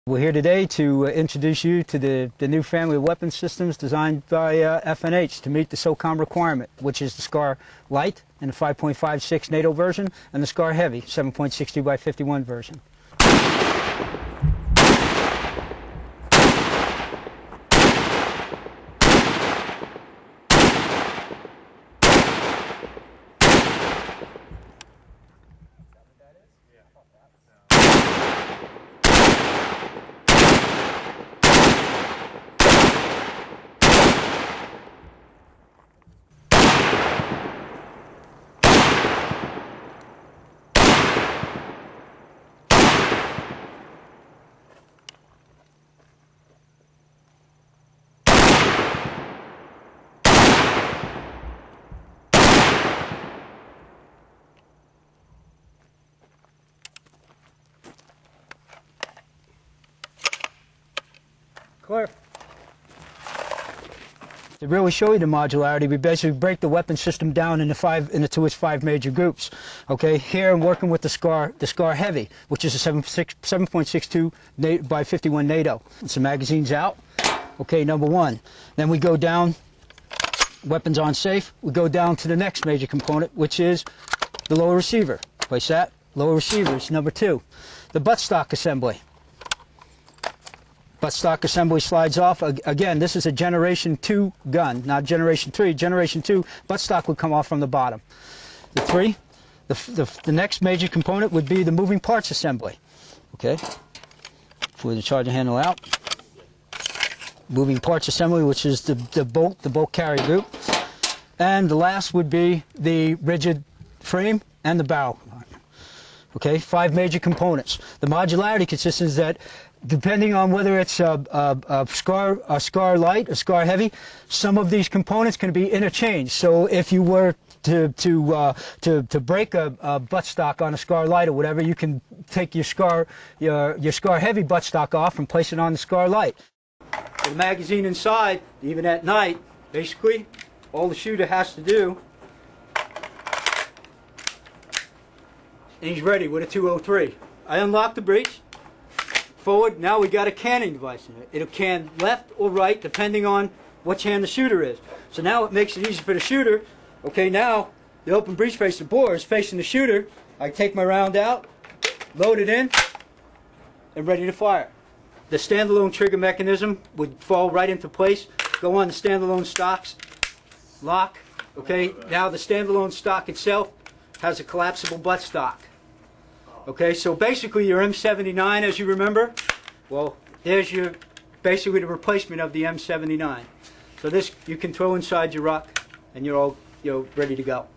We're here today to introduce you to the new family of weapon systems designed by FNH to meet the SOCOM requirement, which is the SCAR Light in the 5.56 NATO version and the SCAR Heavy 7.62 by 51 version. Clear. To really show you the modularity, we basically break the weapon system down into its five major groups. Okay, here I'm working with the SCAR Heavy, which is a 7.62 by 51 NATO. Some magazines out. Okay, number one. Then we go down, weapons on safe. We go down to the next major component, which is the lower receiver. Place that. Lower receiver is number two. The buttstock assembly. Buttstock assembly slides off. Again, this is a Generation 2 gun, not Generation 3. Generation 2, buttstock would come off from the bottom. The three, the next major component would be the moving parts assembly. Okay, for the charger handle out. Moving parts assembly, which is the bolt carry group. And the last would be the rigid frame and the barrel. Okay, five major components. The modularity consists is that depending on whether it's a SCAR Light, a SCAR Heavy, some of these components can be interchanged. So if you were to break a buttstock on a SCAR Light or whatever, you can take your SCAR Heavy buttstock off and place it on the SCAR Light. The magazine inside, even at night, basically all the shooter has to do, and he's ready with a 203. I unlock the breech. Forward, now we got a canning device in it. It'll can left or right depending on which hand the shooter is. So now it makes it easy for the shooter. Okay, now the open breech face, the bore is facing the shooter. I take my round out, load it in, and ready to fire. The standalone trigger mechanism would fall right into place, go on the standalone stocks, lock. Okay, now the standalone stock itself has a collapsible buttstock. Okay, so basically your M79, as you remember, well, there's basically the replacement of the M79. So this you can throw inside your ruck, and you're all ready to go.